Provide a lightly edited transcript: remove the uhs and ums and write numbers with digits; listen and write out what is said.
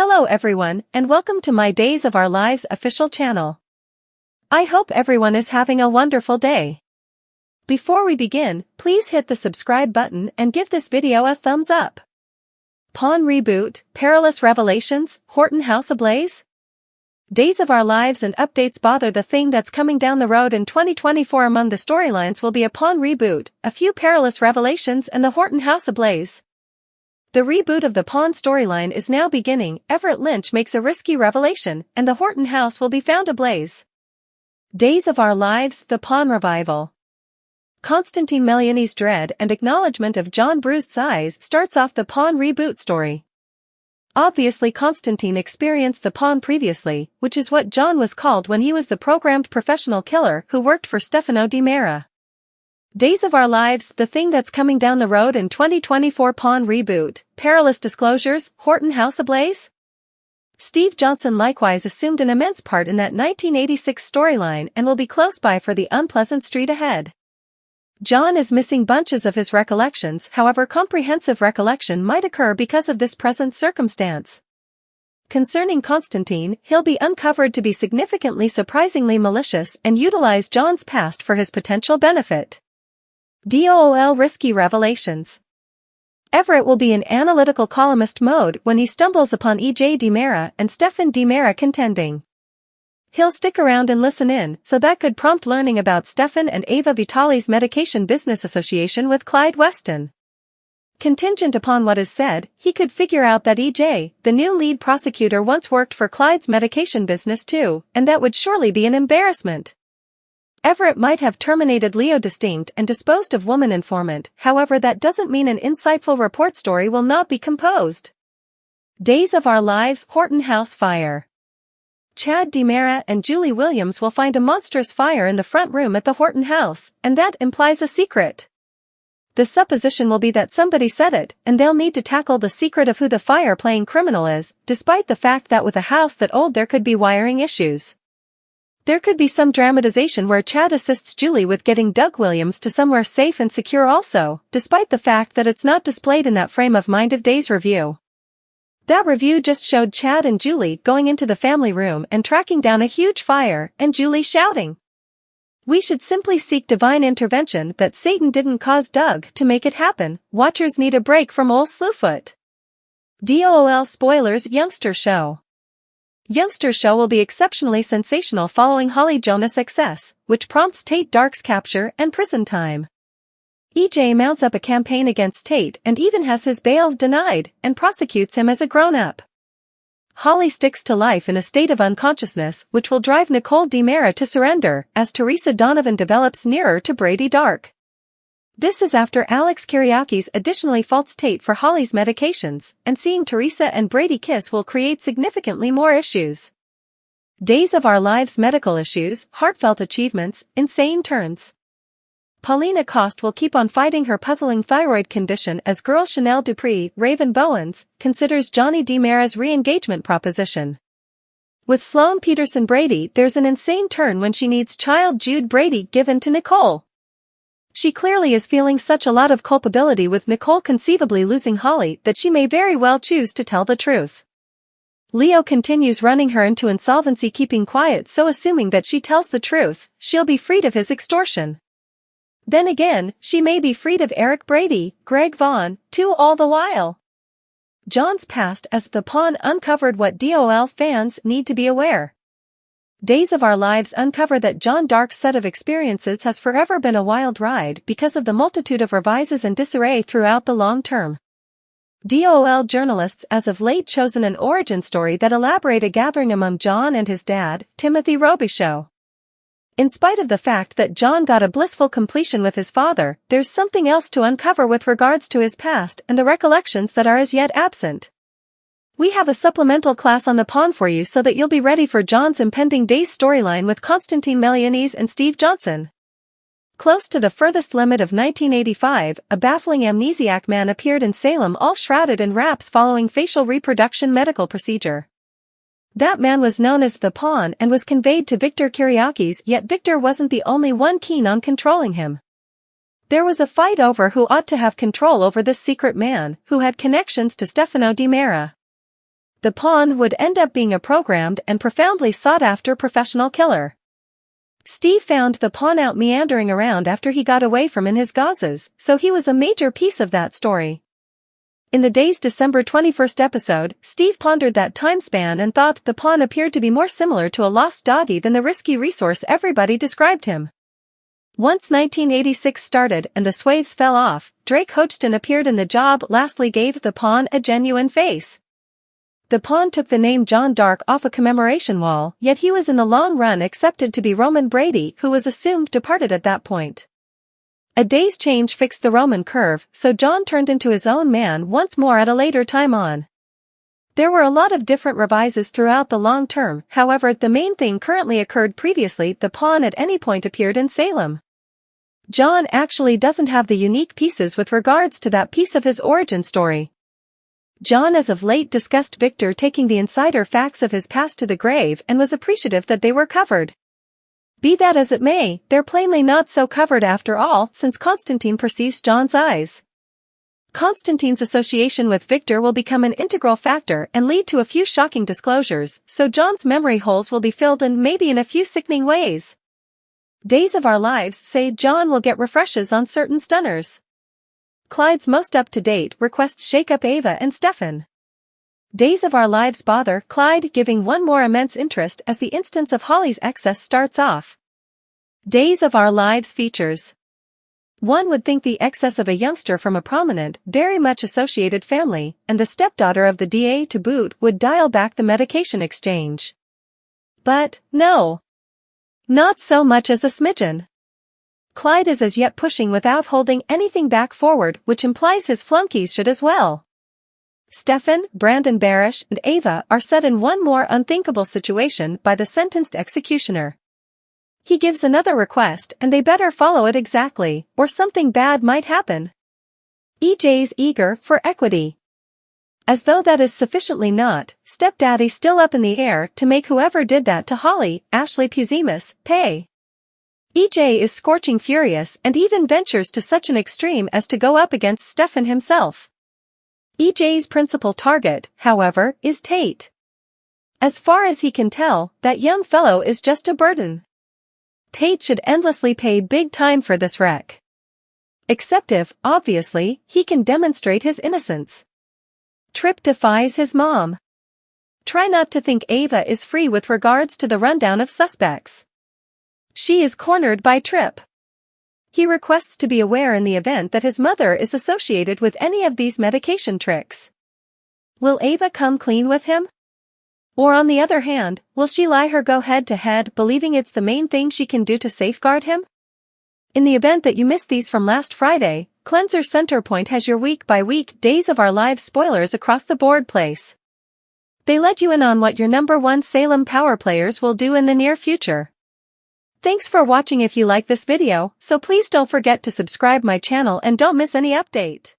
Hello everyone, and welcome to my Days of Our Lives official channel. I hope everyone is having a wonderful day. Before we begin, please hit the subscribe button and give this video a thumbs up. Pawn reboot, perilous revelations, Horton house ablaze? Days of Our Lives and updates bother the thing that's coming down the road in 2024. Among the storylines will be a Pawn reboot, a few perilous revelations, and the Horton house ablaze. The reboot of the Pawn storyline is now beginning. Everett Lynch makes a risky revelation, and the Horton house will be found ablaze. Days of Our Lives, the Pawn revival. Constantine Meliani's dread and acknowledgement of John Bruce's eyes starts off the Pawn reboot story. Obviously Constantine experienced the Pawn previously, which is what John was called when he was the programmed professional killer who worked for Stefano Di Mera. Days of Our Lives, the thing that's coming down the road in 2024. Pawn reboot, perilous disclosures, Horton house ablaze? Steve Johnson likewise assumed an immense part in that 1986 storyline and will be close by for the unpleasant street ahead. John is missing bunches of his recollections, however comprehensive recollection might occur because of this present circumstance. Concerning Constantine, he'll be uncovered to be significantly surprisingly malicious and utilize John's past for his potential benefit. DOOL risky revelations. Everett will be in analytical columnist mode when he stumbles upon E.J. Di Mera and Stefan Di Mera contending. He'll stick around and listen in, so that could prompt learning about Stefan and Ava Vitali's medication business association with Clyde Weston. Contingent upon what is said, he could figure out that E.J., the new lead prosecutor, once worked for Clyde's medication business too, and that would surely be an embarrassment. Everett might have terminated Leo Distinct and disposed of woman informant, however that doesn't mean an insightful report story will not be composed. Days of Our Lives, Horton house fire. Chad Di Mera and Julie Williams will find a monstrous fire in the front room at the Horton house, and that implies a secret. The supposition will be that somebody said it, and they'll need to tackle the secret of who the fire-playing criminal is, despite the fact that with a house that old there could be wiring issues. There could be some dramatization where Chad assists Julie with getting Doug Williams to somewhere safe and secure also, despite the fact that it's not displayed in that frame of mind of Days review. That review just showed Chad and Julie going into the family room and tracking down a huge fire, and Julie shouting, "We should simply seek divine intervention that Satan didn't cause Doug to make it happen. Watchers need a break from old Slewfoot." DOOL spoilers. Youngster show. Youngster show will be exceptionally sensational following Holly Jonah's success, which prompts Tate Dark's capture and prison time. EJ mounts up a campaign against Tate and even has his bail denied, and prosecutes him as a grown-up. Holly sticks to life in a state of unconsciousness, which will drive Nicole Di Mera to surrender, as Teresa Donovan develops nearer to Brady Dark. This is after Alex Kyriakis additionally faults Tate for Holly's medications, and seeing Teresa and Brady kiss will create significantly more issues. Days of Our Lives medical issues, heartfelt achievements, insane turns. Paulina Cost will keep on fighting her puzzling thyroid condition as girl Chanel Dupree, Raven Bowens, considers Johnny Di Mera's re-engagement proposition. With Sloane Peterson Brady, there's an insane turn when she needs child Jude Brady given to Nicole. She clearly is feeling such a lot of culpability with Nicole conceivably losing Holly that she may very well choose to tell the truth. Leo continues running her into insolvency, keeping quiet, so assuming that she tells the truth, she'll be freed of his extortion. Then again, she may be freed of Eric Brady, Greg Vaughn, too, all the while. John's past as the Pawn uncovered what DOL fans need to be aware. Days of Our Lives uncover that John Dark's set of experiences has forever been a wild ride because of the multitude of revises and disarray throughout the long term. DOL journalists as of late chosen an origin story that elaborate a gathering among John and his dad, Timothy Robichaud. In spite of the fact that John got a blissful completion with his father, there's something else to uncover with regards to his past and the recollections that are as yet absent. We have a supplemental class on the Pawn for you so that you'll be ready for John's impending Days storyline with Constantine Melianis and Steve Johnson. Close to the furthest limit of 1985, a baffling amnesiac man appeared in Salem all shrouded in wraps following facial reproduction medical procedure. That man was known as the Pawn and was conveyed to Victor Kyriakis, yet Victor wasn't the only one keen on controlling him. There was a fight over who ought to have control over this secret man, who had connections to Stefano Di Mera. The pawn would end up being a programmed and profoundly sought-after professional killer. Steve found the pawn out meandering around after he got away from in his gauzes, so he was a major piece of that story. In the day's December 21st episode, Steve pondered that time span and thought the pawn appeared to be more similar to a lost doggy than the risky resource everybody described him. Once 1986 started and the swathes fell off, Drake Hodgson appeared in the job lastly gave the pawn a genuine face. The pawn took the name John Dark off a commemoration wall, yet he was in the long run accepted to be Roman Brady, who was assumed departed at that point. A day's change fixed the Roman curve, so John turned into his own man once more at a later time on. There were a lot of different revises throughout the long term, however the main thing currently occurred previously. The pawn at any point appeared in Salem. John actually doesn't have the unique pieces with regards to that piece of his origin story. John as of late discussed Victor taking the insider facts of his past to the grave and was appreciative that they were covered. Be that as it may, they're plainly not so covered after all, since Constantine perceives John's eyes. Constantine's association with Victor will become an integral factor and lead to a few shocking disclosures, so John's memory holes will be filled in maybe in a few sickening ways. Days of Our Lives say John will get refreshes on certain stunners. Clyde's most up-to-date requests shake up Ava and Stefan. Days of Our Lives bother Clyde, giving one more immense interest as the instance of Holly's excess starts off. Days of Our Lives features. One would think the excess of a youngster from a prominent, very much associated family, and the stepdaughter of the DA to boot, would dial back the medication exchange. But, no. Not so much as a smidgen. Clyde is as yet pushing without holding anything back forward, which implies his flunkies should as well. Stefan, Brandon Barish, and Ava are set in one more unthinkable situation by the sentenced executioner. He gives another request and they better follow it exactly, or something bad might happen. EJ's eager for equity. As though that is sufficiently not, stepdaddy still up in the air to make whoever did that to Holly, Ashley Puzimus, pay. EJ is scorching furious and even ventures to such an extreme as to go up against Stefan himself. EJ's principal target, however, is Tate. As far as he can tell, that young fellow is just a burden. Tate should endlessly pay big time for this wreck. Except if, obviously, he can demonstrate his innocence. Tripp defies his mom. Try not to think Ava is free with regards to the rundown of suspects. She is cornered by Tripp. He requests to be aware in the event that his mother is associated with any of these medication tricks. Will Ava come clean with him? Or on the other hand, will she lie her go head-to-head believing it's the main thing she can do to safeguard him? In the event that you missed these from last Friday, Cleanser Centerpoint has your week-by-week Days of Our Lives spoilers across the board place. They let you in on what your #1 Salem power players will do in the near future. Thanks for watching. If you like this video, so please don't forget to subscribe my channel and don't miss any update.